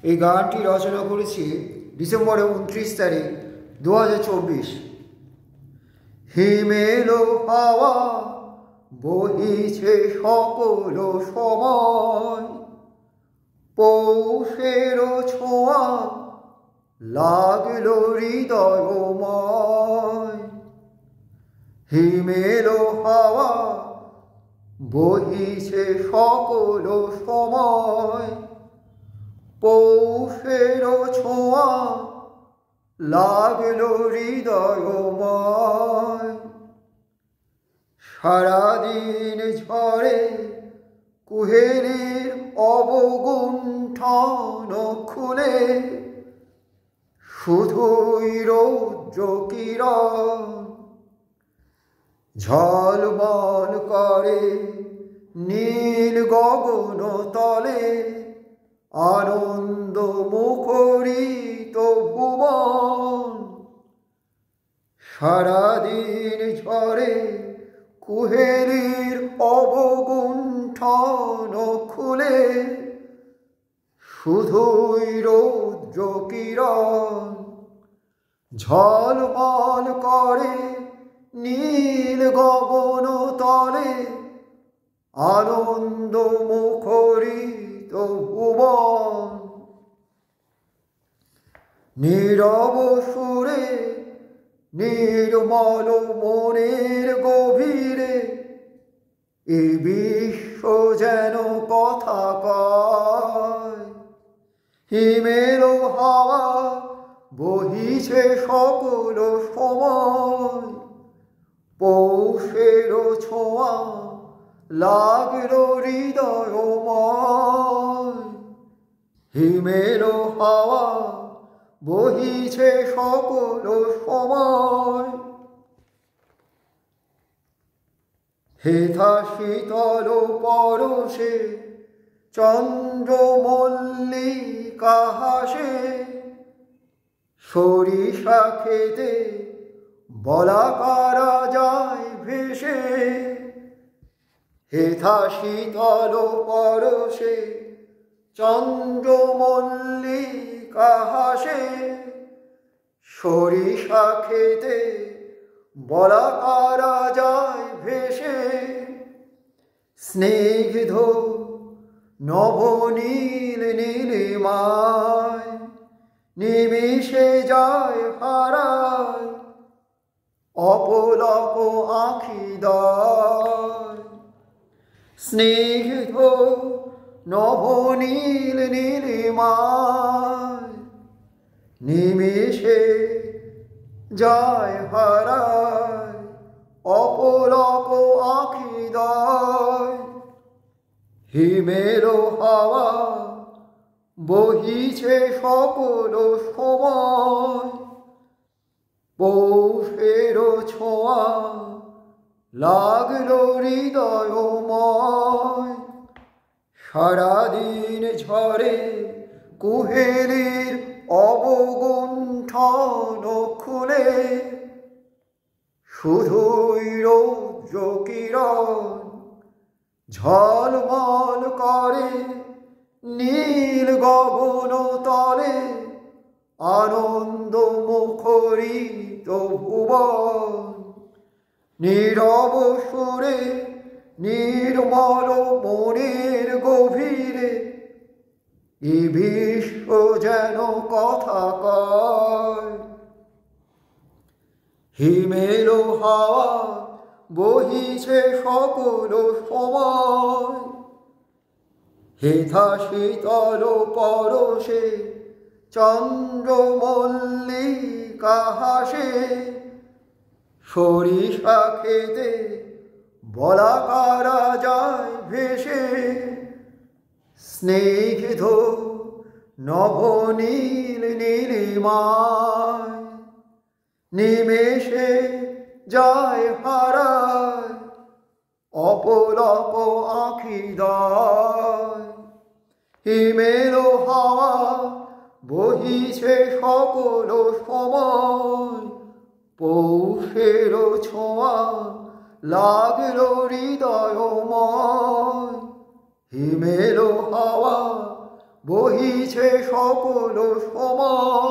এই গানটি রচনা করেছি ডিসেম্বরের 29 তারিখ 2024। হিমেলো হাওয়া বহিছে সকল সময়, পৌষের ছোঁয়া লাগলো হৃদয়ময়। হিমেলো হাওয়া বহিছে সকল সময়, পৌষের ছোঁয়া লাগলো হৃদয়ময়। সারাদিন ঝরে কুহেলির অবগুণ্ঠন খুলে, শুধুই রৌদ্র কিরণ ঝলমল করে নীল গগন তলে। আনন্দ মুখরিত ভুবন, সারাদিন ঝরে কুহেলির অবগুণ্ঠন খুলে, শুধুই রৌদ্র কিরণ ঝলমল করে নীল গগন তলে। আনন্দ মুখরিত ভুবন, নীরব সুরে নির্মল মনের গভীরে, এই বিশ্ব যেন কথা কয়। হিমেলো হাওয়া বহিছে সকল সময়, পৌষের ছোঁয়া লাগলো হৃদয়ময়। হিমেলো হাওয়া বহিছে সকল সময়, হেথা শীতল পরশে চন্দ্র মল্লিকা হাসে। সরিষা খেতে বলাকারা যায় ভেসে, হেথা শীতল পরশে চন্দ্র মল্লিকা হাসে। সরিষা খেতে বলাকারা যায় ভেসে, স্নিগ্ধ নবনীল নীলিমায় নিমিষে যায় হারায় অপলক আঁখিদায়। স্নিগ্ধ নবনীল নীলিমায় নিমিষে যায় হারায় অপলক আঁখিদায়। হিমেলো হাওয়া বহিছে সকল সময়, পৌষের ছোঁয়া লাগলো হৃদয়ময়। সারাদিন ঝরে কুহেলির অবগুণ্ঠন খুলে, শুধুই রৌদ্র কিরণ ঝলমল করে নীল গগন তলে। আনন্দ মুখরিত ভুবন, নীরব সুরে নির্মল মনের গভীরে, এই বিশ্ব যেন কথা কয়। হিমেলো হাওয়া বহিছে সকল সময়, হেথা শীতল পরশে চন্দ্র মল্লিকা হাসে। সরিষা খেতে বলাকারা যায় ভেসে, স্নিগ্ধ নবনীল নীলিমায় নিমেষে যায় হারায় অপলক আঁখিদায়। হিমেলো হাওয়া বহিছে সকল সময়, পৌষের ছোঁয়া লাগলো হৃদয়ময়। হিমেলো হাওয়া বহিছে সকল সমাজ।